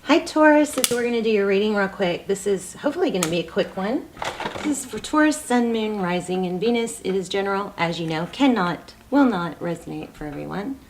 Hi Taurus, we're going to do your reading real quick. This is hopefully going to be a quick one. This is for Taurus, Sun, Moon, Rising, and Venus. It is general, as you know, will not resonate for everyone.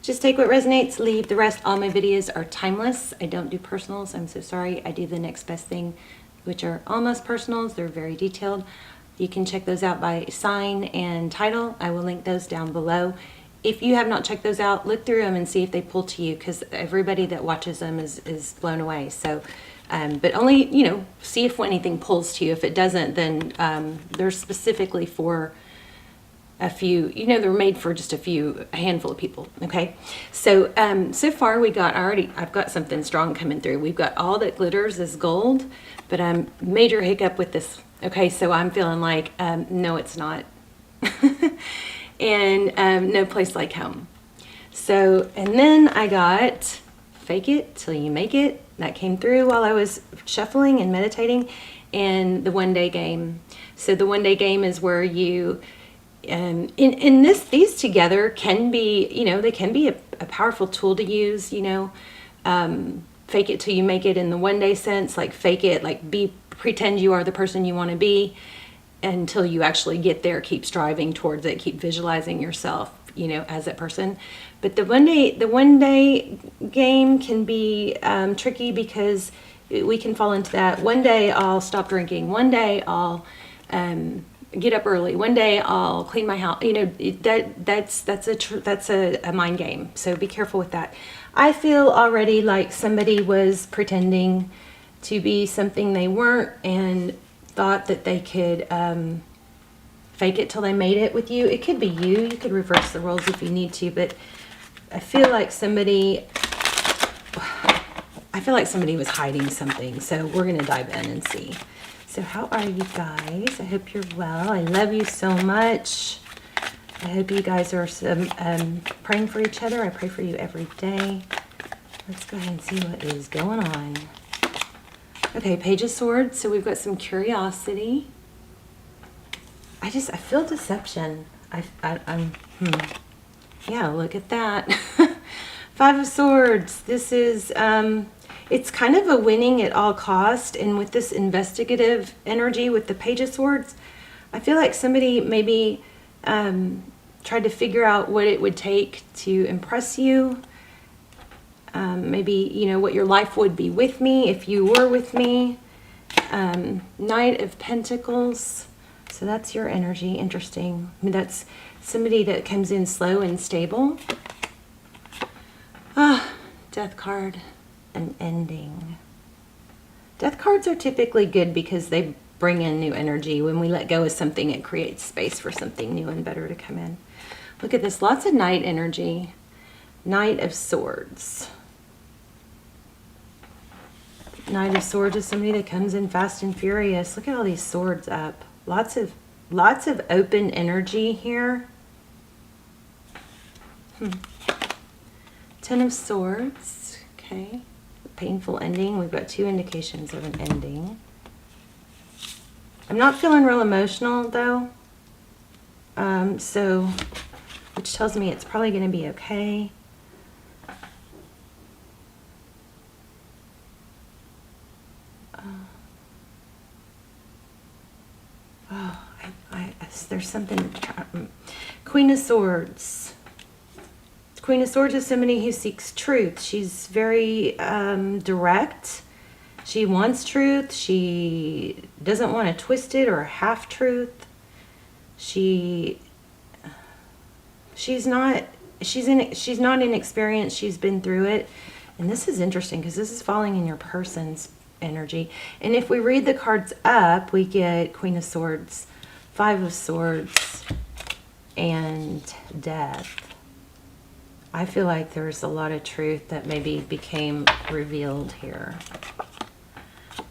Just take what resonates, leave the rest. All my videos are timeless. I don't do personals. I'm so sorry. I do the next best thing, which are almost personals. They're very detailed. You can check those out by sign and title. I will link those down below. If you have not checked those out, look through them and see if they pull to you, because everybody that watches them is blown away. So, but only, see if anything pulls to you. If it doesn't, then they're specifically for a few, they're made for just a handful of people. Okay. So, so far I've got something strong coming through. We've got all that glitters is gold, but major hiccup with this. Okay. So I'm feeling like, no, it's not. And no place like home. So, and then I got fake it till you make it. That came through while I was shuffling and meditating, and the one-day game. So the one-day game is where you, these together can be, they can be a powerful tool to use, fake it till you make it in the one-day sense, like fake it, like pretend you are the person you want to be, until you actually get there. Keep striving towards it, keep visualizing yourself, as that person. But the one day game can be tricky, because we can fall into that. One day I'll stop drinking, one day I'll get up early, one day I'll clean my house. That's a mind game, so be careful with that. I feel already like somebody was pretending to be something they weren't, and thought that they could fake it till they made it with you. It could be you. You could reverse the roles if you need to, but I feel like somebody was hiding something. So we're going to dive in and see. So how are you guys? I hope you're well. I love you so much. I hope you guys are praying for each other. I pray for you every day. Let's go ahead and see what is going on. Okay, Page of Swords. So we've got some curiosity. I feel deception. Yeah, look at that. Five of Swords. This is, it's kind of a winning at all cost. And with this investigative energy with the Page of Swords, I feel like somebody maybe tried to figure out what it would take to impress you. Maybe, what your life would be with me if you were with me. Knight of Pentacles. So that's your energy. Interesting. That's somebody that comes in slow and stable. Death card. An ending. Death cards are typically good because they bring in new energy. When we let go of something, it creates space for something new and better to come in. Look at this. Lots of Knight energy. Knight of Swords. Knight of Swords is somebody that comes in fast and furious. Look at all these swords up. Lots of open energy here. Ten of Swords. Okay. Painful ending. We've got two indications of an ending. I'm not feeling real emotional though. Which tells me it's probably going to be okay. There's something. Queen of Swords. Queen of Swords is somebody who seeks truth. She's very direct. She wants truth. She doesn't want a twisted or a half truth. She's not inexperienced. She's been through it. And this is interesting because this is falling in your person's energy. And if we read the cards up, we get Queen of Swords, Five of Swords, and Death. I feel like there's a lot of truth that maybe became revealed here.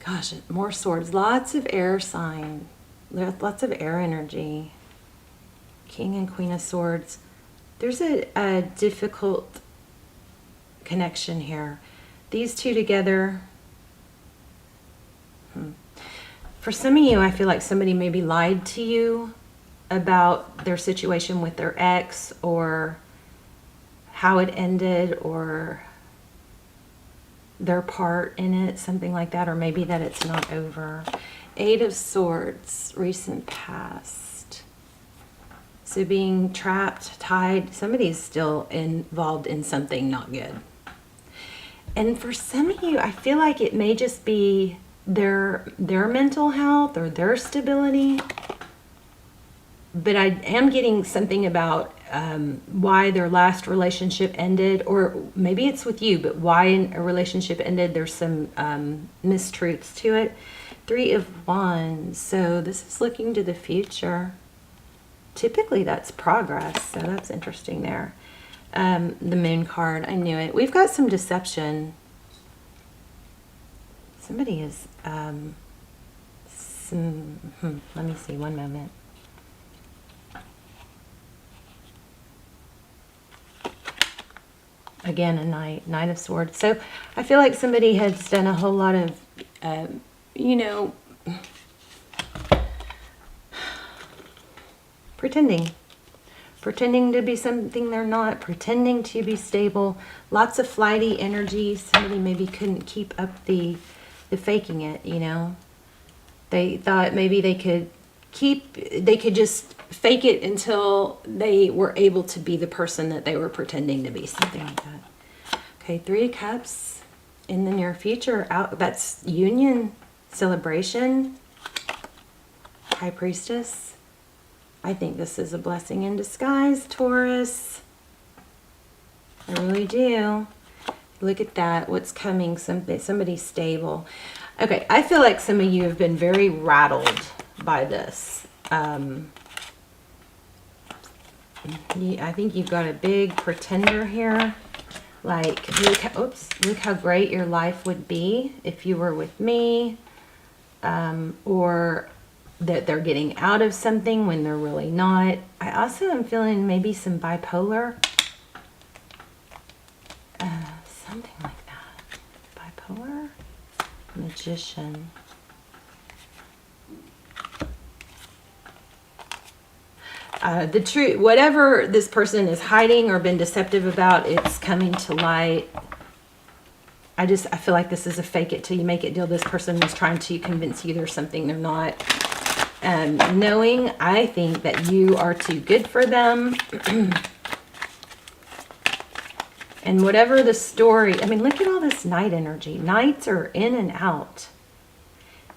Gosh, more swords. Lots of air sign. Lots of air energy. King and Queen of Swords. There's a difficult connection here. These two together. For some of you, I feel like somebody maybe lied to you about their situation with their ex, or how it ended, or their part in it, something like that, or maybe that it's not over. 8 of Swords, recent past. So being trapped, tied, somebody's still involved in something not good. And for some of you, I feel like it may just be their mental health or their stability. But I am getting something about why their last relationship ended, or maybe it's with you, but why a relationship ended. There's some mistruths to it. 3 of Wands. So this is looking to the future. Typically that's progress, so that's interesting there. The Moon card, I knew it. We've got some deception. Somebody is, let me see, one moment. Again, a Knight of Swords. So I feel like somebody has done a whole lot of, you know, pretending to be something they're not, pretending to be stable, lots of flighty energy. Somebody maybe couldn't keep up the faking it, you know. They thought maybe they could just fake it until they were able to be the person that they were pretending to be, something like that. Okay, 3 of Cups in the near future. That's union, celebration, High Priestess. I think this is a blessing in disguise, Taurus. I really do. Look at that. What's coming? Somebody stable. Okay, I feel like some of you have been very rattled by this. I think you've got a big pretender here. Like, look how great your life would be if you were with me. Or that they're getting out of something when they're really not. I also am feeling maybe some bipolar. Something like that. Bipolar. Magician. The truth, whatever this person is hiding or been deceptive about, it's coming to light. I feel like this is a fake it till you make it deal. This person is trying to convince you there's something they're not. Knowing, I think that you are too good for them. And whatever the story, I mean, look at all this Knight energy. Knights are in and out.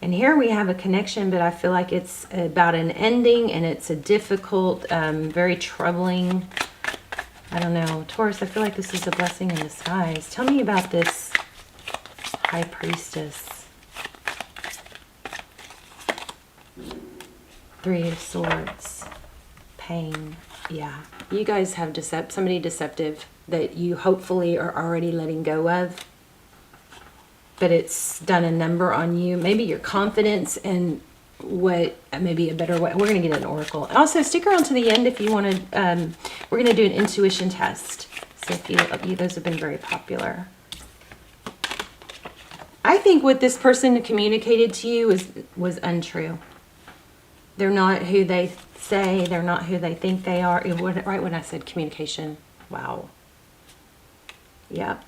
And here we have a connection, but I feel like it's about an ending, and it's a difficult, very troubling, I don't know. Taurus, I feel like this is a blessing in disguise. Tell me about this High Priestess. 3 of Swords. Pain. Yeah. You guys have somebody deceptive that you hopefully are already letting go of. But it's done a number on you. Maybe your confidence and what, maybe a better way. We're going to get an oracle. Also, stick around to the end if you want to. We're going to do an intuition test. So if you those have been very popular. I think what this person communicated to you was untrue. They're not who they say. They're not who they think they are. Right when I said communication. Wow. Yep.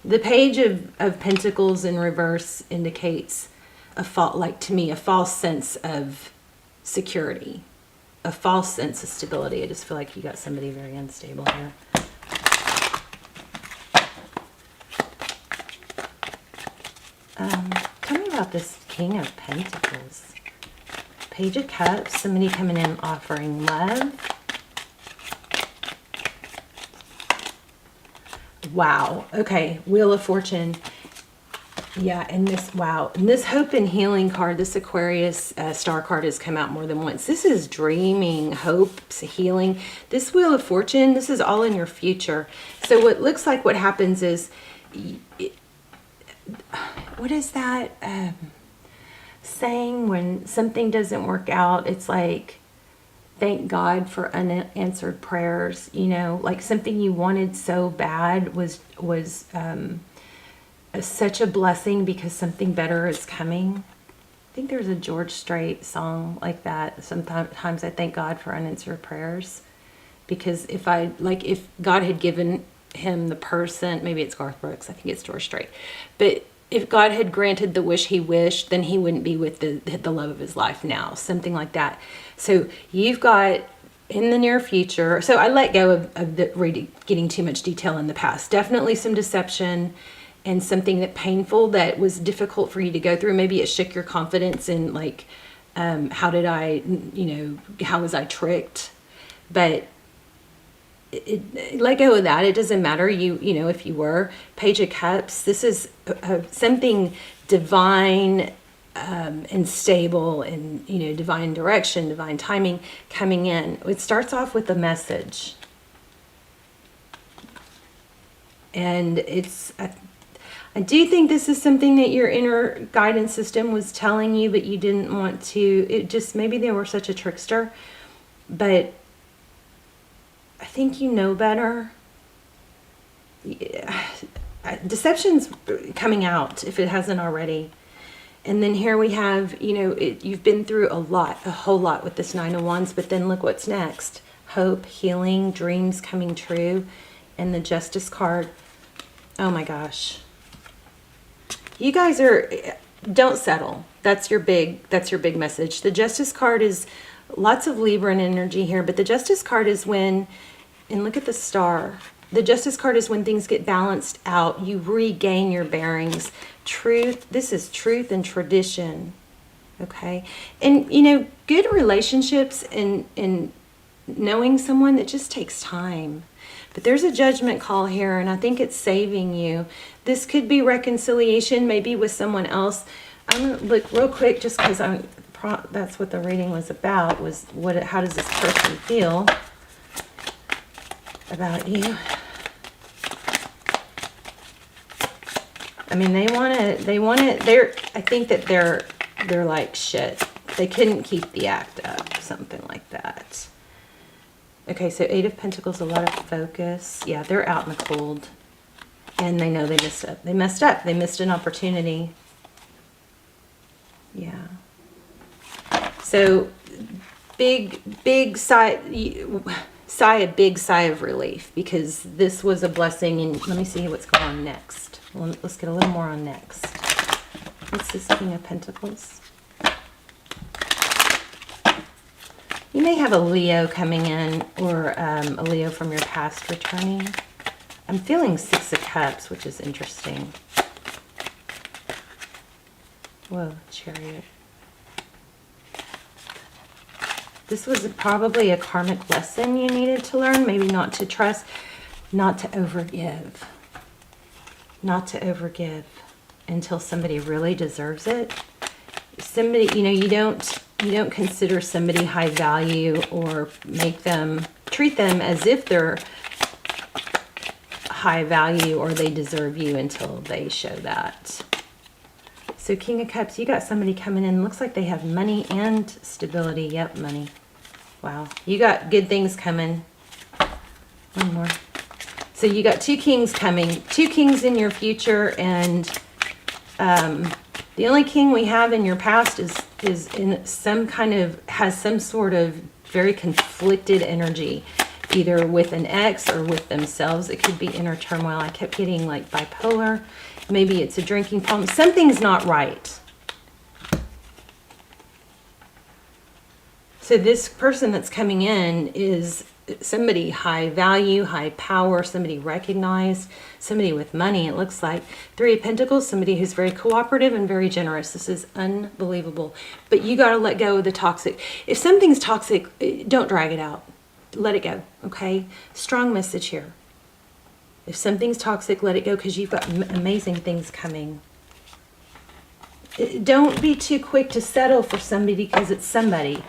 The Page of Pentacles in reverse indicates to me, a false sense of security, a false sense of stability. I just feel like you got somebody very unstable here. Tell me about this King of Pentacles. Page of Cups, somebody coming in offering love. Wow. Okay. Wheel of Fortune. Yeah. And this, wow. And this Hope and Healing card, this Aquarius star card has come out more than once. This is dreaming, hopes, healing. This Wheel of Fortune, this is all in your future. So what looks like what happens is, what is that saying when something doesn't work out? It's like, thank God for unanswered prayers, you know, like something you wanted so bad was such a blessing because something better is coming. I think there's a George Strait song like that. Sometimes I thank God for unanswered prayers, because if God had given him the person, maybe it's Garth Brooks, I think it's George Strait, but if God had granted the wish he wished, then he wouldn't be with the love of his life now, something like that. So you've got in the near future, so I let go of getting too much detail in the past. Definitely some deception and something that painful that was difficult for you to go through. Maybe it shook your confidence in like, how did I, how was I tricked? But let go of that. It doesn't matter. If you were Page of Cups, this is something divine and stable and, divine direction, divine timing coming in. It starts off with a message. And I do think this is something that your inner guidance system was telling you, but you didn't want to. Maybe they were such a trickster, but I think you know better. Yeah. Deception's coming out if it hasn't already. And then here we have, you've been through a whole lot with this Nine of Wands, but then look what's next. Hope, healing, dreams coming true, and the Justice card. Oh my gosh. You guys don't settle. That's your big message. The Justice card is lots of Libran energy here, but the Justice card is when, and look at the star. The Justice card is when things get balanced out. You regain your bearings. Truth. This is truth and tradition. Okay. And, good relationships and knowing someone, that just takes time. But there's a judgment call here, and I think it's saving you. This could be reconciliation, maybe with someone else. I'm going to look real quick just because that's what the reading was about, was how does this person feel about you? I mean, they want it. I think that they're like shit. They couldn't keep the act up, something like that. Okay, so Eight of Pentacles, a lot of focus. Yeah, they're out in the cold. And they know they messed up. They messed up. They missed an opportunity. Yeah. So, big sigh a big sigh of relief, because this was a blessing. And let me see what's going on next. Well, let's get a little more on next. What's this King of Pentacles? You may have a Leo coming in, or a Leo from your past returning. I'm feeling Six of Cups, which is interesting. Whoa, Chariot. This was probably a karmic lesson you needed to learn. Maybe not to trust, not to overgive. Not to overgive until somebody really deserves it. Somebody, you don't consider somebody high value or treat them as if they're high value or they deserve you until they show that. So King of Cups, you got somebody coming in. Looks like they have money and stability. Yep, money. Wow. You got good things coming. One more. So you got two kings coming. Two kings in your future, and the only king we have in your past is in has some sort of very conflicted energy, either with an ex or with themselves. It could be inner turmoil. I kept getting like bipolar. Maybe it's a drinking problem. Something's not right. So this person that's coming in is somebody high value, high power, somebody recognized, somebody with money, it looks like. Three of Pentacles, somebody who's very cooperative and very generous. This is unbelievable. But you got to let go of the toxic. If something's toxic, don't drag it out. Let it go, okay? Strong message here. If something's toxic, let it go, because you've got amazing things coming. Don't be too quick to settle for somebody because it's somebody,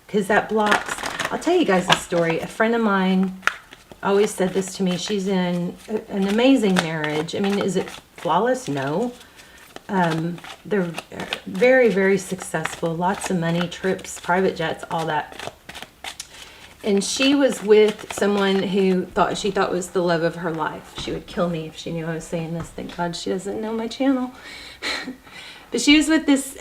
because that blocks. I'll tell you guys a story. A friend of mine always said this to me. She's in an amazing marriage. I mean, is it flawless? No. They're very, very successful. Lots of money, trips, private jets, all that. And she was with someone who she thought was the love of her life. She would kill me if she knew I was saying this. Thank God she doesn't know my channel. But she was with this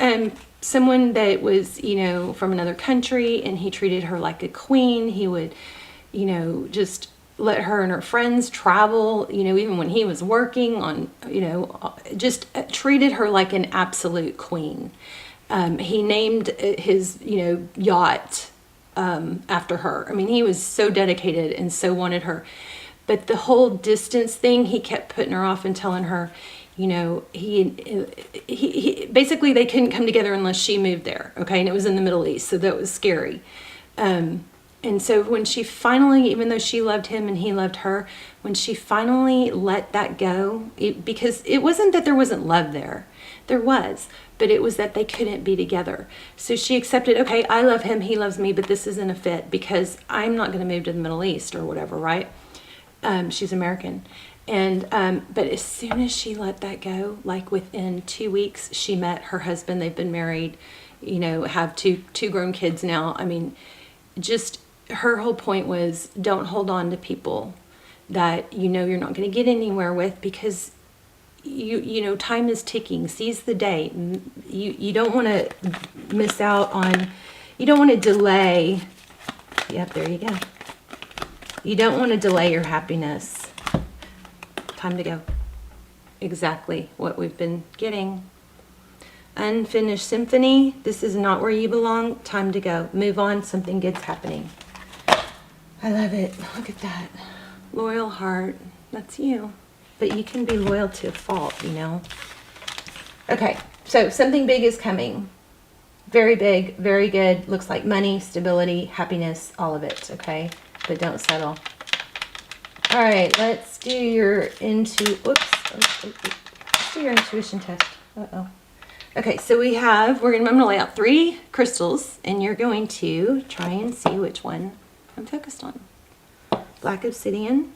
someone that was, from another country, and he treated her like a queen. He would, just let her and her friends travel, you know, even when he was working on, you know, just treated her like an absolute queen. He named his, you know, yacht after her. I mean, he was so dedicated and so wanted her. But the whole distance thing, he kept putting her off and telling her, you know, he basically they couldn't come together unless she moved there. Okay. And it was in the Middle East. So that was scary. And so when she finally, even though she loved him and he loved her, when she finally let that go, because it wasn't that there wasn't love there. There was, but it was that they couldn't be together. So she accepted, okay, I love him, he loves me, but this isn't a fit because I'm not going to move to the Middle East or whatever, right? She's American. And but as soon as she let that go, like within 2 weeks, she met her husband. They've been married, you know, have two grown kids now. I mean, just her whole point was don't hold on to people that you know you're not going to get anywhere with, because you know time is ticking. Seize the day. You don't want to miss out on, you don't want to delay. Yep, there you go. You don't want to delay your happiness. Time to go. Exactly what we've been getting. Unfinished symphony. This is not where you belong. Time to go. Move on. Something good's happening. I love it. Look at that. Loyal heart. That's you. But you can be loyal to a fault, you know. Okay. So something big is coming. Very big. Very good. Looks like money, stability, happiness, all of it. Okay. But don't settle. All right. Let's do your let's do your intuition test. Uh-oh. Okay, so I'm going to lay out 3 crystals, and you're going to try and see which one I'm focused on. Black obsidian,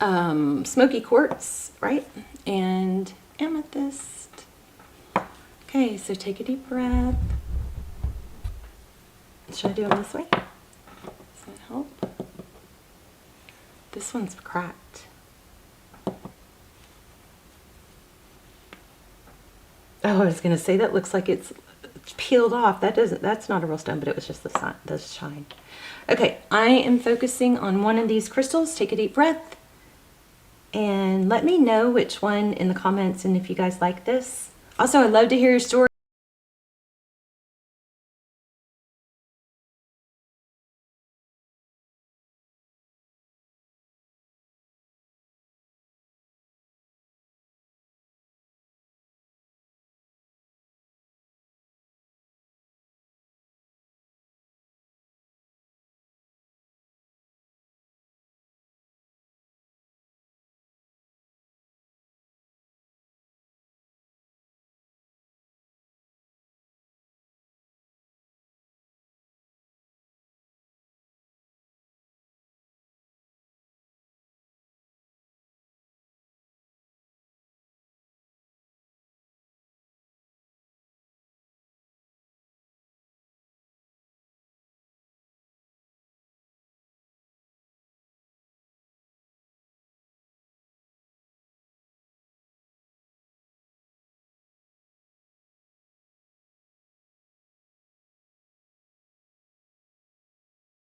smoky quartz, right? And amethyst. Okay, so take a deep breath. Should I do them this way? Does that help? This one's cracked. Oh, I was going to say that looks like it's peeled off. That's not a real stone, but it was just the shine. Okay, I am focusing on one of these crystals. Take a deep breath and let me know which one in the comments and if you guys like this. Also, I'd love to hear your story.